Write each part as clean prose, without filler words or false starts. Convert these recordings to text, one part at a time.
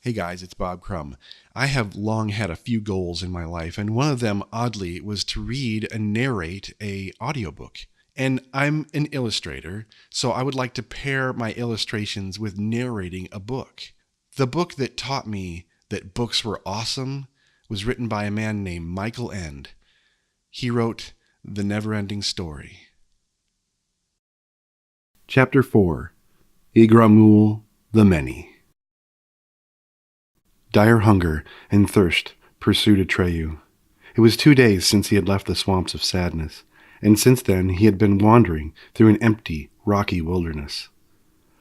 Hey guys, it's Bob Crumb. I have long had a few goals in my life, and one of them, oddly, was to read and narrate a audiobook. And I'm an illustrator, so I would like to pair my illustrations with narrating a book. The book that taught me that books were awesome was written by a man named Michael Ende. He wrote The Neverending Story. Chapter 4. Igramul the Many. Dire hunger and thirst pursued Atreyu. It was 2 days since he had left the swamps of sadness, and since then he had been wandering through an empty, rocky wilderness.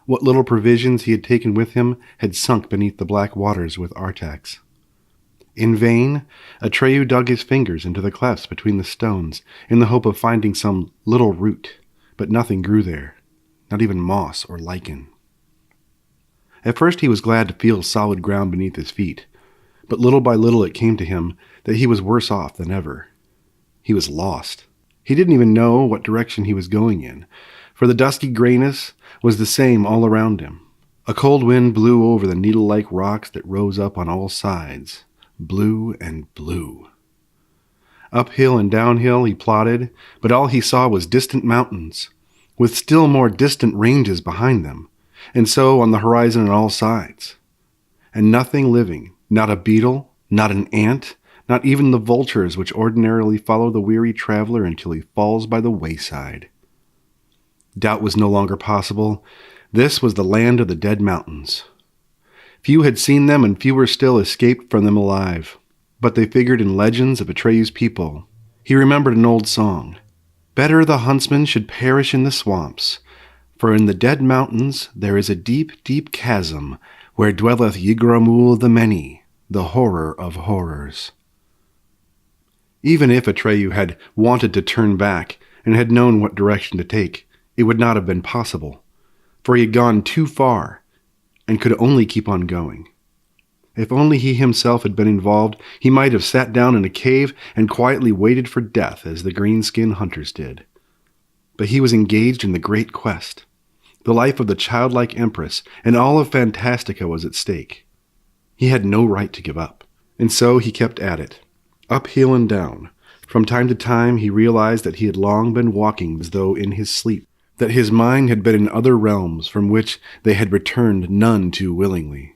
What little provisions he had taken with him had sunk beneath the black waters with Artax. In vain, Atreyu dug his fingers into the clefts between the stones in the hope of finding some little root, but nothing grew there, not even moss or lichen. At first he was glad to feel solid ground beneath his feet, but little by little it came to him that he was worse off than ever. He was lost. He didn't even know what direction he was going in, for the dusky grayness was the same all around him. A cold wind blew over the needle-like rocks that rose up on all sides, blue and blue. Uphill and downhill he plodded, but all he saw was distant mountains, with still more distant ranges behind them, and so on the horizon on all sides. And nothing living, not a beetle, not an ant, not even the vultures which ordinarily follow the weary traveler until he falls by the wayside. Doubt was no longer possible. This was the land of the dead mountains. Few had seen them, and fewer still escaped from them alive, but they figured in legends of Atreyu's people. He remembered an old song. Better the huntsman should perish in the swamps, for in the dead mountains there is a deep, deep chasm, where dwelleth Igramul the Many, the horror of horrors. Even if Atreyu had wanted to turn back and had known what direction to take, it would not have been possible, for he had gone too far and could only keep on going. If only he himself had been involved, he might have sat down in a cave and quietly waited for death as the green-skinned hunters did. But he was engaged in the great quest. The life of the childlike empress and all of Fantastica was at stake. He had no right to give up, and so he kept at it, uphill and down. From time to time he realized that he had long been walking as though in his sleep, that his mind had been in other realms from which they had returned none too willingly.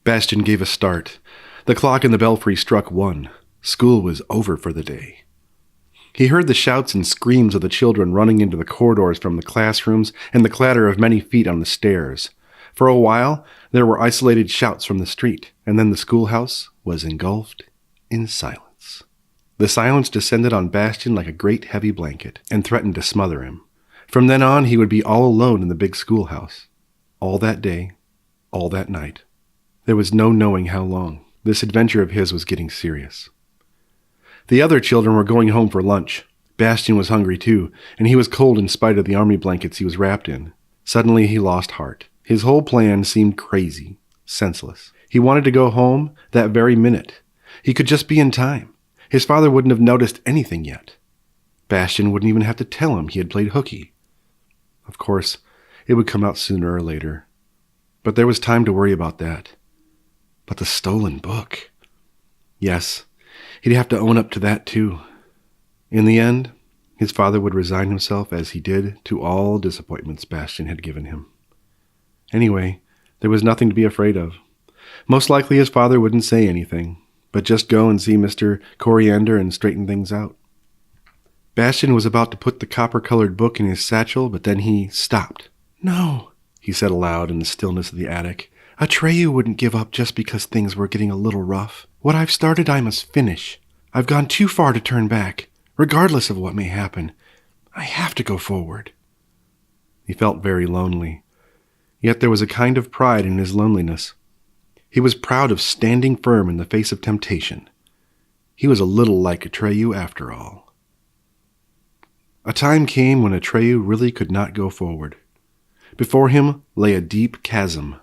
Bastian gave a start. The clock in the belfry struck 1. School was over for the day. He heard the shouts and screams of the children running into the corridors from the classrooms and the clatter of many feet on the stairs. For a while, there were isolated shouts from the street, and then the schoolhouse was engulfed in silence. The silence descended on Bastian like a great heavy blanket and threatened to smother him. From then on, he would be all alone in the big schoolhouse. All that day, all that night. There was no knowing how long. This adventure of his was getting serious. The other children were going home for lunch. Bastian was hungry too, and he was cold in spite of the army blankets he was wrapped in. Suddenly he lost heart. His whole plan seemed crazy, senseless. He wanted to go home that very minute. He could just be in time. His father wouldn't have noticed anything yet. Bastian wouldn't even have to tell him he had played hooky. Of course, it would come out sooner or later. But there was time to worry about that. But the stolen book. Yes, he'd have to own up to that too. In the end, his father would resign himself as he did to all disappointments Bastian had given him. Anyway, there was nothing to be afraid of. Most likely his father wouldn't say anything, but just go and see Mr. Coriander and straighten things out. Bastian was about to put the copper-colored book in his satchel, but then he stopped. "No," he said aloud in the stillness of the attic. "Atreyu wouldn't give up just because things were getting a little rough. What I've started I must finish. I've gone too far to turn back, regardless of what may happen. I have to go forward." He felt very lonely. Yet there was a kind of pride in his loneliness. He was proud of standing firm in the face of temptation. He was a little like Atreyu after all. A time came when Atreyu really could not go forward. Before him lay a deep chasm.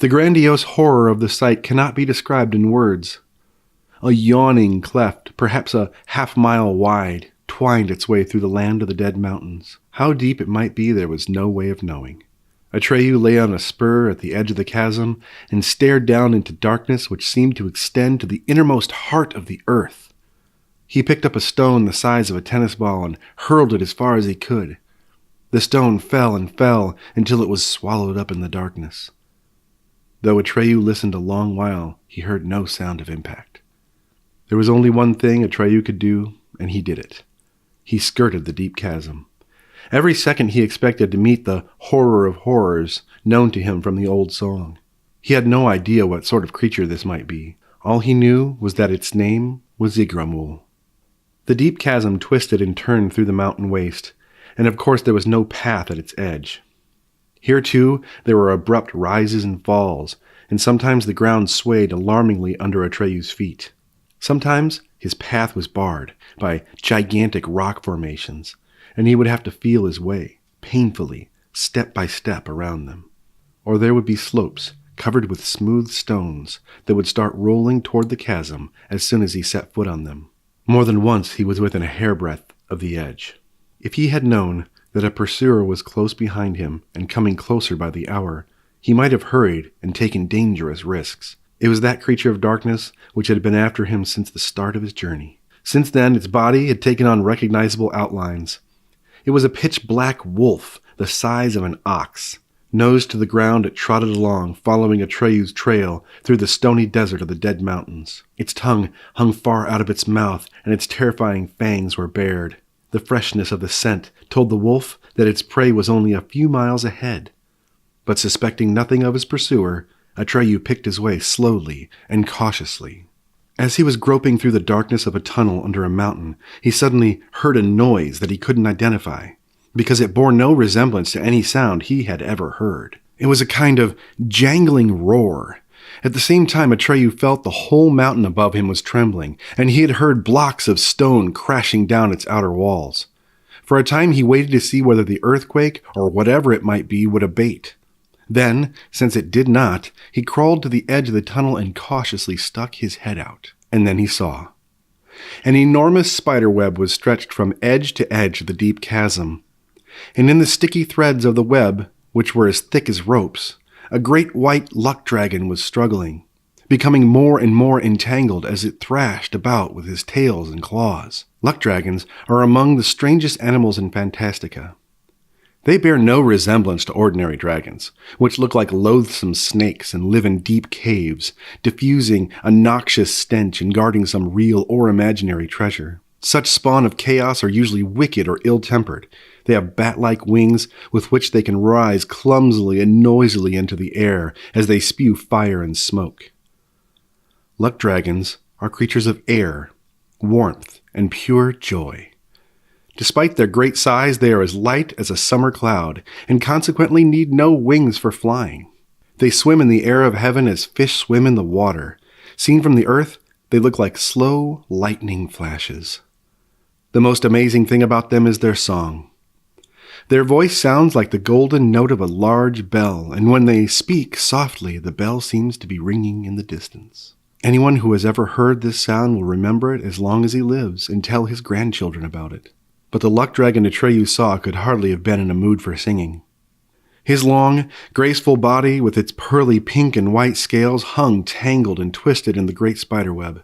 The grandiose horror of the sight cannot be described in words. A yawning cleft, perhaps a half-mile wide, twined its way through the land of the dead mountains. How deep it might be there was no way of knowing. Atreyu lay on a spur at the edge of the chasm and stared down into darkness which seemed to extend to the innermost heart of the earth. He picked up a stone the size of a tennis ball and hurled it as far as he could. The stone fell and fell until it was swallowed up in the darkness. Though Atreyu listened a long while, he heard no sound of impact. There was only one thing Atreyu could do, and he did it. He skirted the deep chasm. Every second he expected to meet the horror of horrors known to him from the old song. He had no idea what sort of creature this might be. All he knew was that its name was Igramul. The deep chasm twisted and turned through the mountain waste, and of course there was no path at its edge. Here, too, there were abrupt rises and falls, and sometimes the ground swayed alarmingly under Atreyu's feet. Sometimes his path was barred by gigantic rock formations, and he would have to feel his way, painfully, step by step around them. Or there would be slopes covered with smooth stones that would start rolling toward the chasm as soon as he set foot on them. More than once he was within a hairbreadth of the edge. If he had known that a pursuer was close behind him and coming closer by the hour, he might have hurried and taken dangerous risks. It was that creature of darkness which had been after him since the start of his journey. Since then, its body had taken on recognizable outlines. It was a pitch-black wolf the size of an ox. Nose to the ground, it trotted along, following Atreyu's trail through the stony desert of the Dead Mountains. Its tongue hung far out of its mouth, and its terrifying fangs were bared. The freshness of the scent told the wolf that its prey was only a few miles ahead. But suspecting nothing of his pursuer, Atreyu picked his way slowly and cautiously. As he was groping through the darkness of a tunnel under a mountain, he suddenly heard a noise that he couldn't identify, because it bore no resemblance to any sound he had ever heard. It was a kind of jangling roar. At the same time, Atreyu felt the whole mountain above him was trembling, and he had heard blocks of stone crashing down its outer walls. For a time he waited to see whether the earthquake, or whatever it might be, would abate. Then, since it did not, he crawled to the edge of the tunnel and cautiously stuck his head out. And then he saw. An enormous spider web was stretched from edge to edge of the deep chasm, and in the sticky threads of the web, which were as thick as ropes, a great white luck dragon was struggling, becoming more and more entangled as it thrashed about with his tails and claws. Luck dragons are among the strangest animals in Fantastica. They bear no resemblance to ordinary dragons, which look like loathsome snakes and live in deep caves, diffusing a noxious stench and guarding some real or imaginary treasure. Such spawn of chaos are usually wicked or ill-tempered. They have bat-like wings with which they can rise clumsily and noisily into the air as they spew fire and smoke. Luck dragons are creatures of air, warmth, and pure joy. Despite their great size, they are as light as a summer cloud, and consequently need no wings for flying. They swim in the air of heaven as fish swim in the water. Seen from the earth, they look like slow lightning flashes. The most amazing thing about them is their song. Their voice sounds like the golden note of a large bell, and when they speak softly, the bell seems to be ringing in the distance. Anyone who has ever heard this sound will remember it as long as he lives and tell his grandchildren about it. But the luck dragon Atreyu saw could hardly have been in a mood for singing. His long, graceful body with its pearly pink and white scales hung tangled and twisted in the great spiderweb.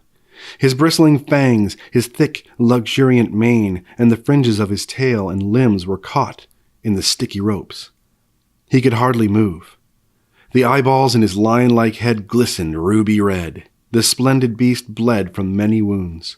His bristling fangs, his thick, luxuriant mane, and the fringes of his tail and limbs were caught in the sticky ropes. He could hardly move. The eyeballs in his lion-like head glistened ruby red. The splendid beast bled from many wounds.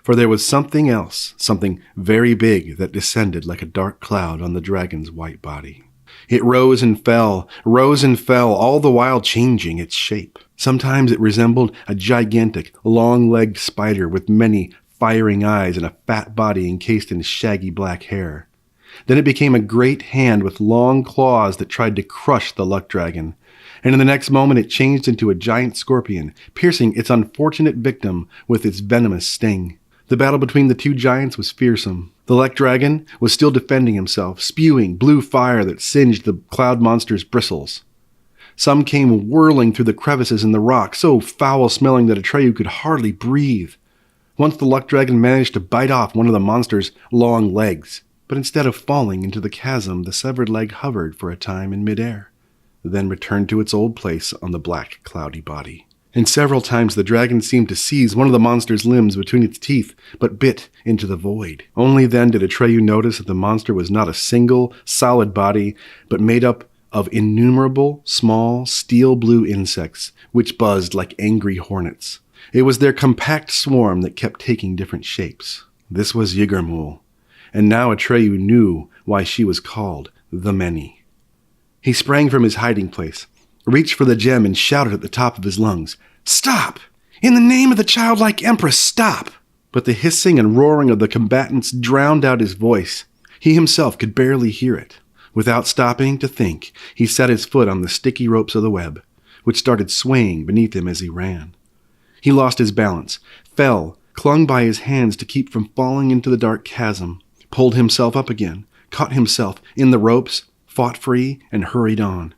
For there was something else, something very big that descended like a dark cloud on the dragon's white body. It rose and fell, all the while changing its shape. Sometimes it resembled a gigantic, long-legged spider with many firing eyes and a fat body encased in shaggy black hair. Then it became a great hand with long claws that tried to crush the luck dragon, and in the next moment it changed into a giant scorpion, piercing its unfortunate victim with its venomous sting. The battle between the two giants was fearsome. The luck dragon was still defending himself, spewing blue fire that singed the cloud monster's bristles. Some came whirling through the crevices in the rock, so foul-smelling that Atreyu could hardly breathe. Once the luck dragon managed to bite off one of the monster's long legs. But instead of falling into the chasm, the severed leg hovered for a time in midair, then returned to its old place on the black, cloudy body. And several times the dragon seemed to seize one of the monster's limbs between its teeth, but bit into the void. Only then did Atreyu notice that the monster was not a single, solid body, but made up of innumerable, small, steel-blue insects, which buzzed like angry hornets. It was their compact swarm that kept taking different shapes. This was Yggdrasil, and now Atreyu knew why she was called the Many. He sprang from his hiding place, reached for the gem, and shouted at the top of his lungs, "Stop! In the name of the childlike empress, stop!" But the hissing and roaring of the combatants drowned out his voice. He himself could barely hear it. Without stopping to think, he set his foot on the sticky ropes of the web, which started swaying beneath him as he ran. He lost his balance, fell, clung by his hands to keep from falling into the dark chasm, pulled himself up again, caught himself in the ropes, fought free, and hurried on.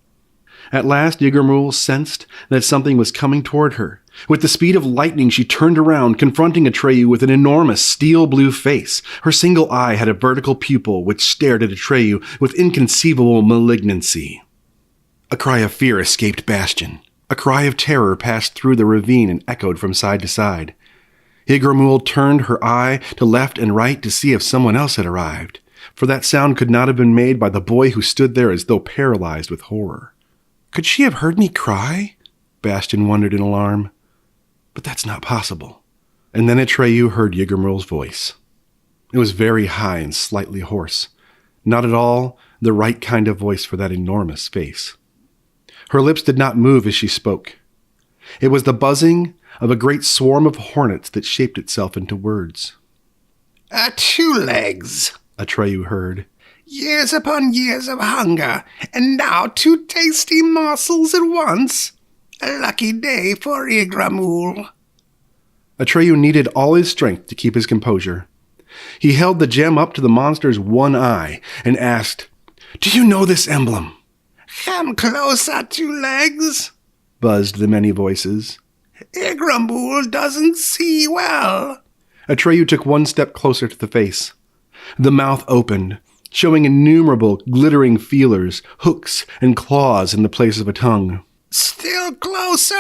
At last, Yggdrasil sensed that something was coming toward her. With the speed of lightning, she turned around, confronting Atreyu with an enormous steel-blue face. Her single eye had a vertical pupil which stared at Atreyu with inconceivable malignancy. A cry of fear escaped Bastian. A cry of terror passed through the ravine and echoed from side to side. Yggdrasil turned her eye to left and right to see if someone else had arrived, for that sound could not have been made by the boy who stood there as though paralyzed with horror. Could she have heard me cry? Bastian wondered in alarm. But that's not possible. And then Atreyu heard Yggdrasil's voice. It was very high and slightly hoarse, not at all the right kind of voice for that enormous face. Her lips did not move as she spoke. It was the buzzing of a great swarm of hornets that shaped itself into words. 2 legs, Atreyu heard. Years upon years of hunger, and now 2 tasty morsels at once. A lucky day for Yggdrasil. Atreyu needed all his strength to keep his composure. He held the gem up to the monster's one eye and asked, "Do you know this emblem?" Come closer, 2 legs, buzzed the many voices. Yggdrasil doesn't see well. Atreyu took one step closer to the face. The mouth opened, showing innumerable glittering feelers, hooks, and claws in the place of a tongue. Still closer,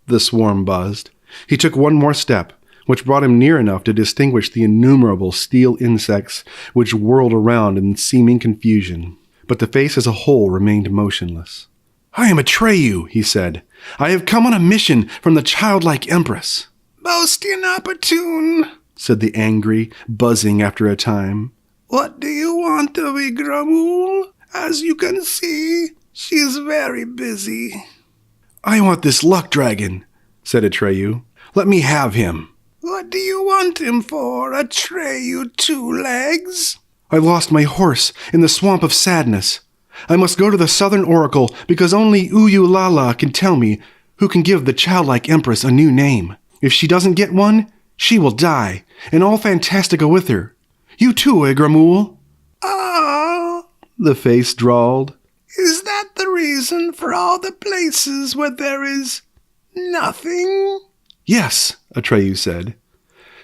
the swarm buzzed. He took one more step, which brought him near enough to distinguish the innumerable steel insects which whirled around in seeming confusion. But the face as a whole remained motionless. "I am Atreyu," he said. "I have come on a mission from the childlike empress." "Most inopportune," said the angry, buzzing after a time. "What do you want of Yggdrasil? As you can see, she is very busy." "I want this luck dragon," said Atreyu. "Let me have him." "What do you want him for, Atreyu 2 legs? "I lost my horse in the swamp of sadness. I must go to the southern oracle because only Uyulala can tell me who can give the childlike empress a new name. If she doesn't get one, she will die, and all Fantastica with her. You too, Yggdrasil." "Ah," the face drawled. "Is that the reason for all the places where there is nothing?" "Yes," Atreyu said.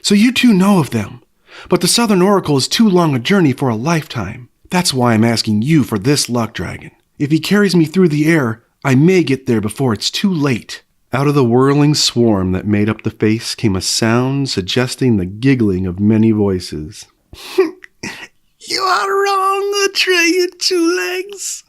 "So you too know of them. But the southern oracle is too long a journey for a lifetime. That's why I'm asking you for this luck dragon. If he carries me through the air, I may get there before it's too late." Out of the whirling swarm that made up the face came a sound suggesting the giggling of many voices. "You are wrong, Atreyu 2 legs.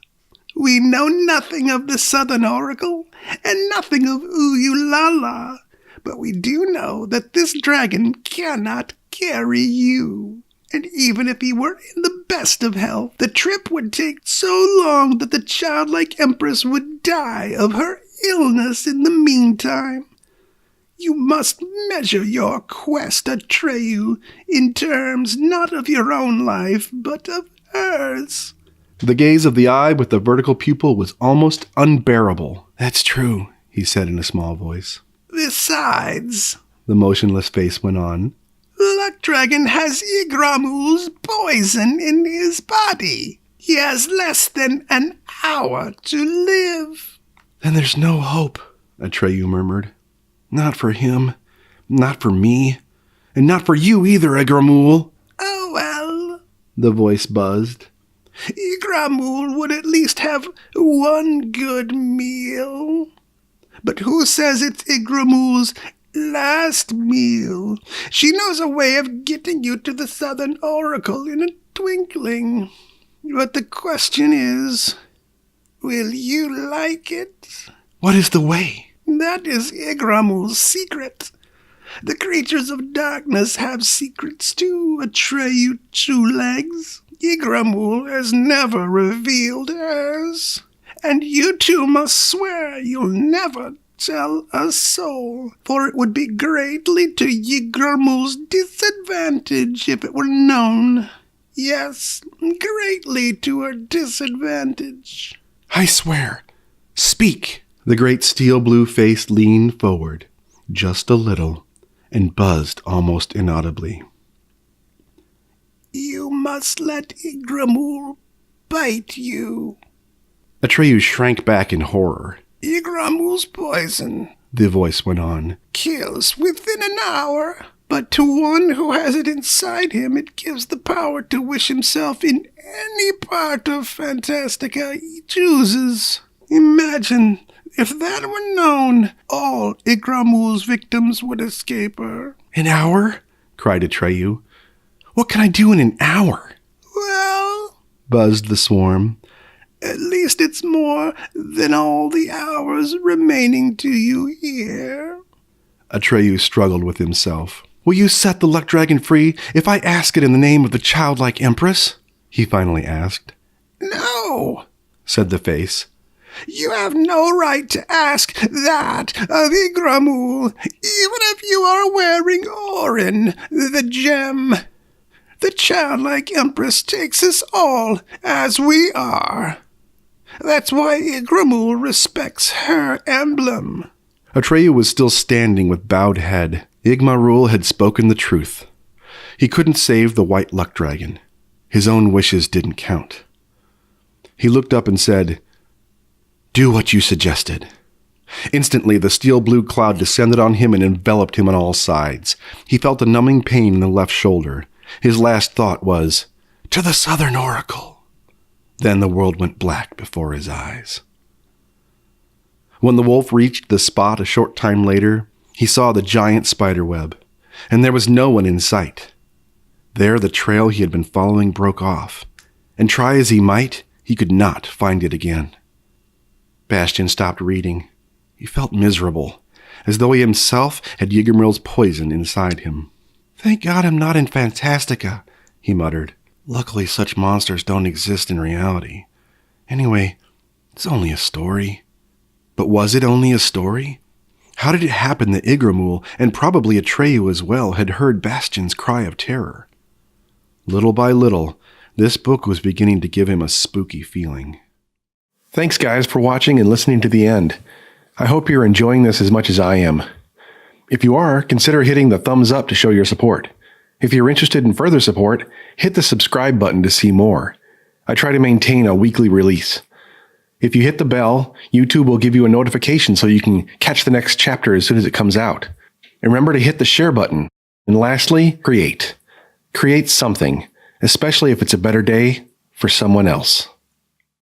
We know nothing of the Southern Oracle, and nothing of Uyulala, but we do know that this dragon cannot carry you. And even if he were in the best of health, the trip would take so long that the childlike empress would die of her illness in the meantime. You must measure your quest, Atreyu, in terms not of your own life, but of hers." The gaze of the eye with the vertical pupil was almost unbearable. "That's true," he said in a small voice. "Besides," the motionless face went on, "Luck Dragon has Yggdrasil's poison in his body. He has less than an hour to live." "Then there's no hope," Atreyu murmured. "Not for him, not for me, and not for you either, Yggdrasil." "Oh well," the voice buzzed. Igramul would at least have one good meal. But who says it's Igramul's last meal? She knows a way of getting you to the Southern Oracle in a twinkling. But the question is, will you like it? What is the way? That is Igramul's secret. The creatures of darkness have secrets too, Atreyu Two-Legs. Igramul has never revealed hers. And you two must swear you'll never tell a soul, for it would be greatly to Igramul's disadvantage if it were known. Yes, greatly to her disadvantage. I swear. Speak. The great steel-blue face leaned forward, just a little, and buzzed almost inaudibly. You must let Igramul bite you. Atreyu shrank back in horror. Igramul's poison, the voice went on, kills within an hour, but to one who has it inside him, it gives the power to wish himself in any part of Fantastica he chooses. Imagine if that were known, all Igramul's victims would escape her. An hour? Cried Atreyu. What can I do in an hour? Well, buzzed the swarm, at least it's more than all the hours remaining to you here. Atreyu struggled with himself. Will you set the luck dragon free if I ask it in the name of the childlike empress? He finally asked. No, said the face. You have no right to ask that of Igramul, even if you are wearing Orin, the gem. The childlike empress takes us all as we are. That's why Igramul respects her emblem. Atreyu was still standing with bowed head. Igmarul had spoken the truth. He couldn't save the white luck dragon. His own wishes didn't count. He looked up and said, Do what you suggested. Instantly, the steel-blue cloud descended on him and enveloped him on all sides. He felt a numbing pain in the left shoulder. His last thought was, To the Southern Oracle. Then the world went black before his eyes. When the wolf reached the spot a short time later, he saw the giant spiderweb, and there was no one in sight. There the trail he had been following broke off, and try as he might, he could not find it again. Bastian stopped reading. He felt miserable, as though he himself had Yggdrasil's poison inside him. Thank God I'm not in Fantastica, he muttered. Luckily such monsters don't exist in reality. Anyway, it's only a story. But was it only a story? How did it happen that Igramul, and probably Atreyu as well, had heard Bastian's cry of terror? Little by little, this book was beginning to give him a spooky feeling. Thanks guys for watching and listening to the end. I hope you're enjoying this as much as I am. If you are, consider hitting the thumbs up to show your support. If you're interested in further support, hit the subscribe button to see more. I try to maintain a weekly release. If you hit the bell, YouTube will give you a notification so you can catch the next chapter as soon as it comes out. And remember to hit the share button. And lastly, create. Create something, especially if it's a better day for someone else.